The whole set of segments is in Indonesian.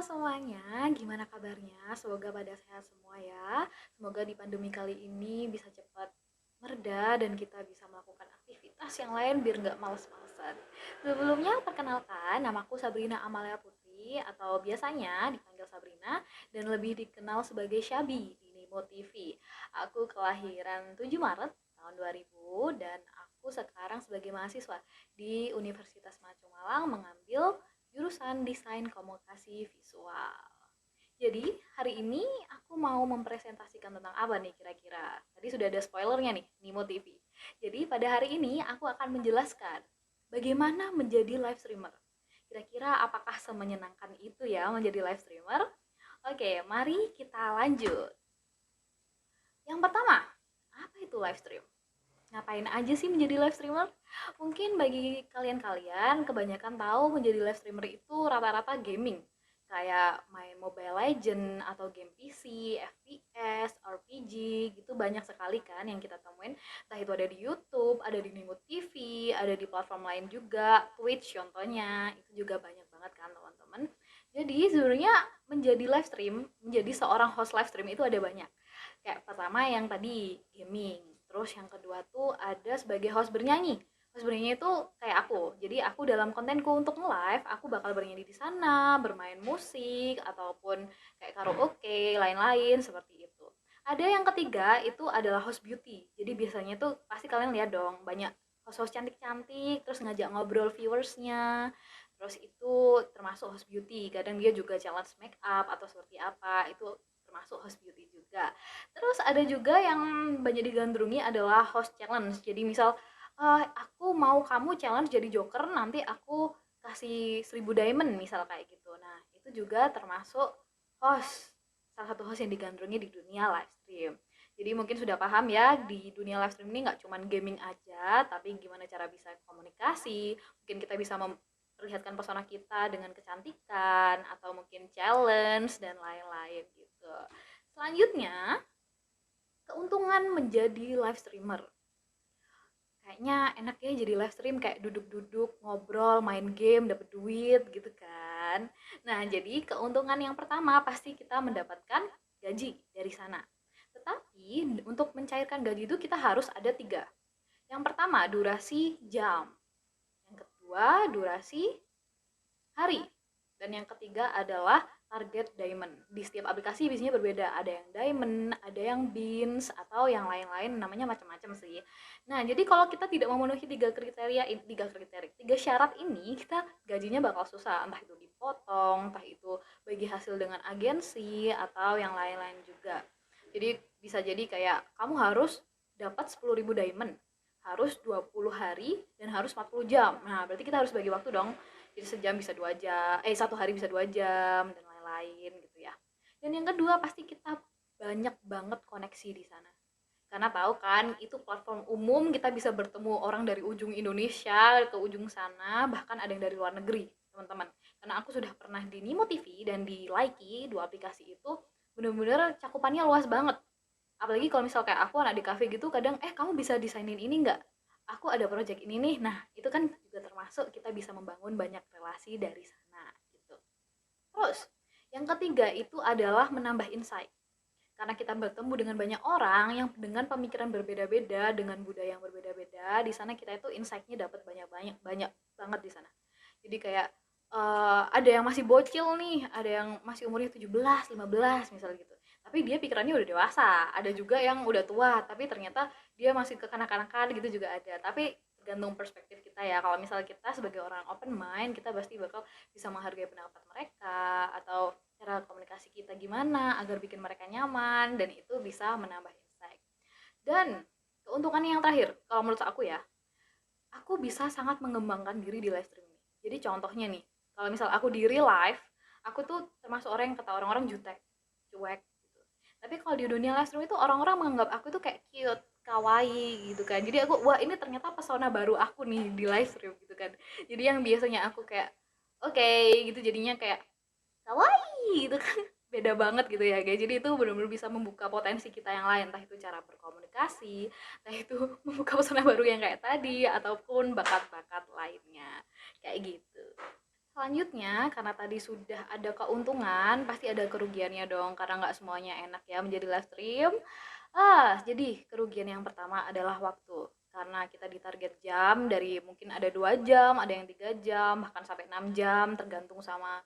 semuanya, gimana kabarnya? Semoga pada sehat semua ya. Semoga di pandemi kali ini bisa cepat mereda dan kita bisa melakukan aktivitas yang lain biar nggak males-malesan. Sebelumnya, perkenalkan, namaku Sabrina Amalia Putri atau biasanya dipanggil Sabrina dan lebih dikenal sebagai Syabi di Nimo TV. Aku kelahiran 7 Maret tahun 2000 dan aku sekarang sebagai mahasiswa di Universitas Macu Malang mengambil jurusan Desain Komunikasi Visual. Jadi, hari ini aku mau mempresentasikan tentang apa nih kira-kira? Tadi sudah ada spoilernya nih, Nimo TV. Jadi, pada hari ini aku akan menjelaskan bagaimana menjadi live streamer. Kira-kira apakah semenyenangkan itu ya menjadi live streamer? Oke, mari kita lanjut. Yang pertama, apa itu live stream? Ngapain aja sih menjadi live streamer? Mungkin bagi kalian-kalian kebanyakan tahu menjadi live streamer itu rata-rata gaming. Kayak main Mobile Legend atau game PC, FPS, RPG gitu banyak sekali kan yang kita temuin. Entah itu ada di YouTube, ada di Nimo TV, ada di platform lain juga, Twitch contohnya. Itu juga banyak banget kan teman-teman. Jadi sebenarnya menjadi live stream, menjadi seorang host live stream itu ada banyak. Kayak pertama yang tadi gaming, terus yang kedua tuh ada sebagai host bernyanyi. Host bernyanyi itu kayak aku. Jadi aku dalam kontenku untuk nge-live, aku bakal bernyanyi di sana, bermain musik ataupun kayak karaoke, lain-lain seperti itu. Ada yang ketiga itu adalah host beauty. Jadi biasanya tuh pasti kalian lihat dong, banyak host-host cantik-cantik terus ngajak ngobrol viewersnya. Terus itu termasuk host beauty. Kadang dia juga challenge make up atau seperti apa. Itu termasuk host beauty juga. Terus ada juga yang banyak digandrungi adalah host challenge. Jadi misal aku mau kamu challenge jadi joker, nanti aku kasih 1.000 diamond misal kayak gitu. Nah itu juga termasuk host, salah satu host yang digandrungi di dunia live stream. Jadi mungkin sudah paham ya, di dunia live stream ini nggak cuma gaming aja, tapi gimana cara bisa komunikasi, mungkin kita bisa memperlihatkan pesona kita dengan kecantikan, atau mungkin challenge, dan lain-lain gitu. Selanjutnya, keuntungan menjadi live streamer. Kayaknya enak ya jadi live stream kayak duduk-duduk, ngobrol, main game, dapat duit gitu kan. Nah, jadi keuntungan yang pertama pasti kita mendapatkan gaji dari sana. Tetapi untuk mencairkan gaji itu kita harus ada tiga. Yang pertama durasi jam. Yang kedua durasi hari. Dan yang ketiga adalah target diamond. Di setiap aplikasi biasanya berbeda. Ada yang diamond, ada yang beans, atau yang lain-lain, namanya macam-macam sih. Nah, jadi kalau kita tidak memenuhi tiga syarat ini, kita gajinya bakal susah. Entah itu dipotong, entah itu bagi hasil dengan agensi, atau yang lain-lain juga. Jadi bisa jadi kayak kamu harus dapat 10.000 diamond, harus 20 hari, dan harus 40 jam. Nah, berarti kita harus bagi waktu dong. Jadi sejam bisa 2 jam, satu hari bisa 2 jam, dan lain-lain gitu ya. Dan yang kedua pasti kita banyak banget koneksi di sana. Karena tahu kan itu platform umum, kita bisa bertemu orang dari ujung Indonesia ke ujung sana, bahkan ada yang dari luar negeri, teman-teman. Karena aku sudah pernah di Nimo TV dan di Likee, dua aplikasi itu bener-bener cakupannya luas banget. Apalagi kalau misal kayak aku anak di cafe gitu, kadang kamu bisa desainin ini nggak, aku ada project ini nih. Nah itu kan juga termasuk kita bisa membangun banyak relasi dari sana gitu. Terus yang ketiga itu adalah menambah insight, karena kita bertemu dengan banyak orang yang dengan pemikiran berbeda-beda, dengan budaya yang berbeda-beda. Di sana kita itu insight-nya dapat banyak-banyak, banyak banget di sana. Jadi kayak ada yang masih bocil nih, ada yang masih umurnya 17, 15 misal gitu. Tapi dia pikirannya udah dewasa. Ada juga yang udah tua, tapi ternyata dia masih kekanak-kanakan gitu juga ada. Tapi tergantung perspektif kita ya. Kalau misalnya kita sebagai orang open mind, kita pasti bakal bisa menghargai pendapat mereka, atau cara komunikasi kita gimana agar bikin mereka nyaman, dan itu bisa menambah insight. Dan keuntungan yang terakhir, kalau menurut aku ya, aku bisa sangat mengembangkan diri di live stream ini. Jadi contohnya nih, kalau misal aku di real life, aku tuh termasuk orang yang kata orang-orang jutek, cuek gitu. Tapi kalau di dunia live stream itu orang-orang menganggap aku tuh kayak cute, kawaii gitu kan. Jadi aku, wah ini ternyata pesona baru aku nih di live stream gitu kan. Jadi yang biasanya aku kayak oke gitu, jadinya kayak kawaii gitu kan. Beda banget gitu ya guys. Jadi itu benar-benar bisa membuka potensi kita yang lain, entah itu cara berkomunikasi, entah itu membuka pesona baru yang kayak tadi, ataupun bakat-bakat lainnya kayak gitu. Selanjutnya, karena tadi sudah ada keuntungan, pasti ada kerugiannya dong, karena nggak semuanya enak ya menjadi live stream. Jadi kerugian yang pertama adalah waktu. Karena kita ditarget jam dari mungkin ada 2 jam, ada yang 3 jam, bahkan sampai 6 jam, tergantung sama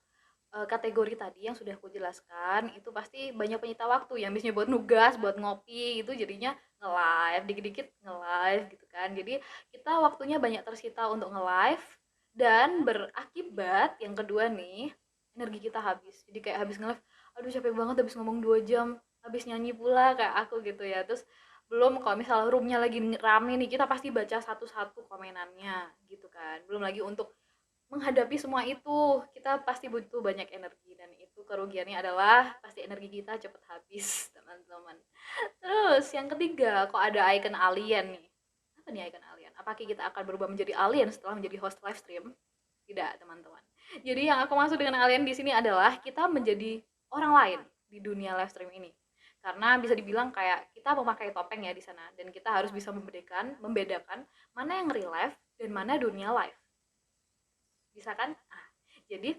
kategori tadi yang sudah aku jelaskan. Itu pasti banyak penyita waktu yang biasanya buat nugas, buat ngopi, itu jadinya nge-live, dikit-dikit nge-live gitu kan. Jadi kita waktunya banyak tersita untuk nge-live dan berakibat yang kedua nih, energi kita habis. Jadi kayak habis nge-live, aduh capek banget habis ngomong 2 jam, habis nyanyi pula kayak aku gitu ya. Terus belum kalau misal roomnya lagi rame nih, kita pasti baca satu-satu komenannya gitu kan. Belum lagi untuk menghadapi semua itu, kita pasti butuh banyak energi dan itu kerugiannya adalah pasti energi kita cepat habis, teman-teman. Terus yang ketiga, kok ada icon alien nih. Apa nih icon alien? Apakah kita akan berubah menjadi alien setelah menjadi host live stream? Tidak, teman-teman. Jadi yang aku maksud dengan alien di sini adalah kita menjadi orang lain di dunia live stream ini. Karena bisa dibilang kayak kita memakai topeng ya di sana dan kita harus bisa membedakan mana yang real life dan mana dunia live. Bisa kan? Jadi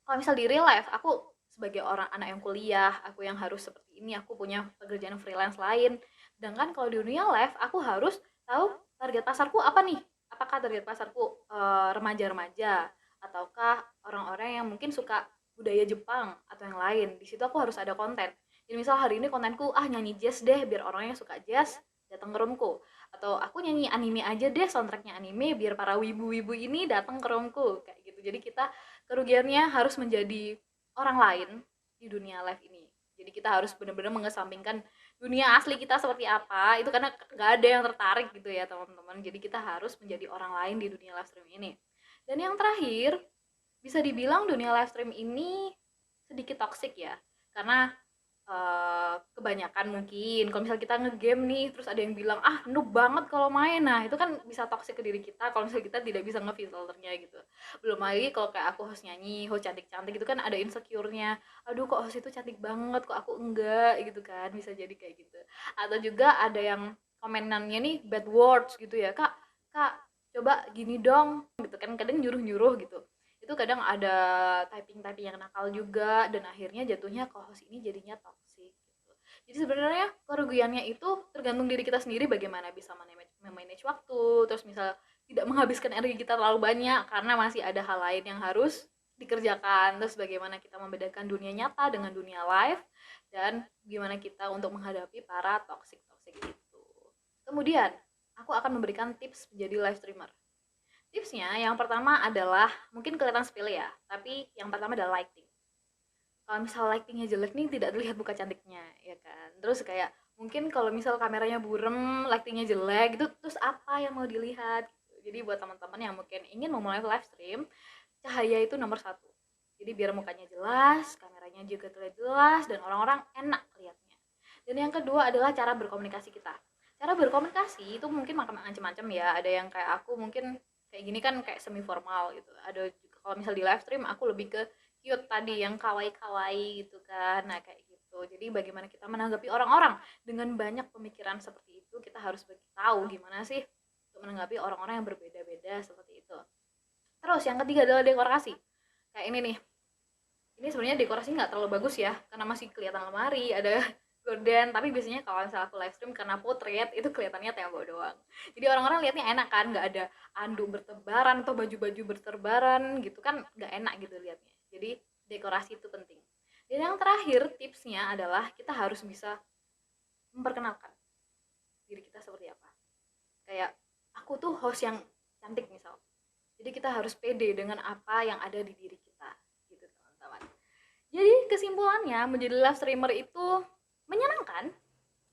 kalau misal di real life aku sebagai orang anak yang kuliah, aku yang harus seperti ini, aku punya pekerjaan freelance lain. Sedangkan kalau di dunia live aku harus tahu target pasarku apa nih? Apakah target pasarku remaja-remaja ataukah orang-orang yang mungkin suka budaya Jepang atau yang lain. Di situ aku harus ada konten. Jadi misal hari ini kontenku nyanyi jazz deh biar orang yang suka jazz datang ke roomku, atau aku nyanyi anime aja deh soundtracknya anime biar para wibu-wibu ini datang ke roomku kayak gitu. Jadi kita kerugiannya harus menjadi orang lain di dunia live ini. Jadi kita harus benar-benar mengesampingkan dunia asli kita seperti apa, itu karena nggak ada yang tertarik gitu ya teman-teman. Jadi kita harus menjadi orang lain di dunia live stream ini. Dan yang terakhir, bisa dibilang dunia live stream ini sedikit toksik ya, karena kebanyakan mungkin kalau misal kita ngegame nih terus ada yang bilang noob banget kalau main, nah itu kan bisa toksik ke diri kita kalau misal kita tidak bisa ngefilternya gitu. Belum lagi kalau kayak aku host nyanyi, host cantik-cantik itu kan ada insecure-nya, aduh kok host itu cantik banget kok aku enggak gitu kan, bisa jadi kayak gitu. Atau juga ada yang komenannya nih bad words gitu ya, kak kak coba gini dong gitu kan, kadang nyuruh-nyuruh gitu. Itu kadang ada typing-typing yang nakal juga dan akhirnya jatuhnya ke host ini jadinya toxic gitu. Jadi sebenarnya kerugiannya itu tergantung diri kita sendiri bagaimana bisa memanage waktu, terus misal tidak menghabiskan energi kita terlalu banyak karena masih ada hal lain yang harus dikerjakan, terus bagaimana kita membedakan dunia nyata dengan dunia live, dan gimana kita untuk menghadapi para toxic-toxic itu. Kemudian, aku akan memberikan tips menjadi live streamer. Tipsnya yang pertama adalah, mungkin kelihatan sepele ya, tapi yang pertama adalah lighting. Kalau misal lightingnya jelek nih tidak terlihat muka cantiknya, ya kan. Terus kayak mungkin kalau misal kameranya burem, lightingnya jelek gitu, terus apa yang mau dilihat gitu. Jadi buat teman-teman yang mungkin ingin memulai live stream, cahaya itu nomor satu. Jadi biar mukanya jelas, kameranya juga terlihat jelas, dan orang-orang enak lihatnya. Dan yang kedua adalah cara berkomunikasi kita. Cara berkomunikasi itu mungkin macam-macam ya. Ada yang kayak aku mungkin kayak gini kan kayak semi formal gitu. Ada juga kalau misal di live stream aku lebih ke cute tadi yang kawaii-kawaii gitu kan. Nah, kayak gitu. Jadi bagaimana kita menanggapi orang-orang dengan banyak pemikiran seperti itu, kita harus tahu gimana sih untuk menanggapi orang-orang yang berbeda-beda seperti itu. Terus yang ketiga adalah dekorasi. Kayak ini nih. Ini sebenarnya dekorasi nggak terlalu bagus ya, karena masih kelihatan lemari, ada gorden, tapi biasanya kalau misalnya aku live stream karena potret itu kelihatannya tembok doang. Jadi orang-orang lihatnya enak kan, nggak ada anduk bertebaran atau baju-baju berterbaran gitu kan, nggak enak gitu lihatnya. Jadi dekorasi itu penting. Dan yang terakhir tipsnya adalah kita harus bisa memperkenalkan diri kita seperti apa. Kayak aku tuh host yang cantik misal. Jadi kita harus pede dengan apa yang ada di diri kita gitu teman-teman. Jadi kesimpulannya menjadi live streamer itu menyenangkan,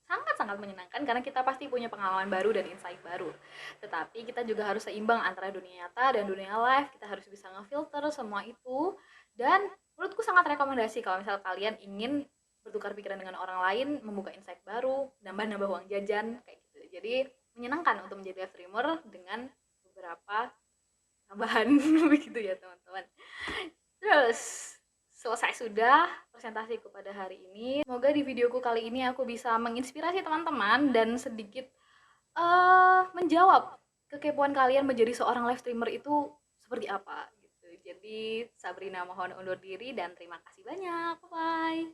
sangat-sangat menyenangkan karena kita pasti punya pengalaman baru dan insight baru. Tetapi kita juga harus seimbang antara dunia nyata dan dunia live. Kita harus bisa ngefilter semua itu. Dan menurutku sangat rekomendasi kalau misal kalian ingin bertukar pikiran dengan orang lain, membuka insight baru, nambah-nambah uang jajan kayak gitu. Jadi menyenangkan untuk menjadi live streamer dengan beberapa tambahan begitu ya teman-teman. Terus selesai sudah presentasiku pada hari ini. Semoga di videoku kali ini aku bisa menginspirasi teman-teman dan sedikit menjawab kekepoan kalian menjadi seorang live streamer itu seperti apa gitu. Jadi Sabrina mohon undur diri dan terima kasih banyak. Bye bye.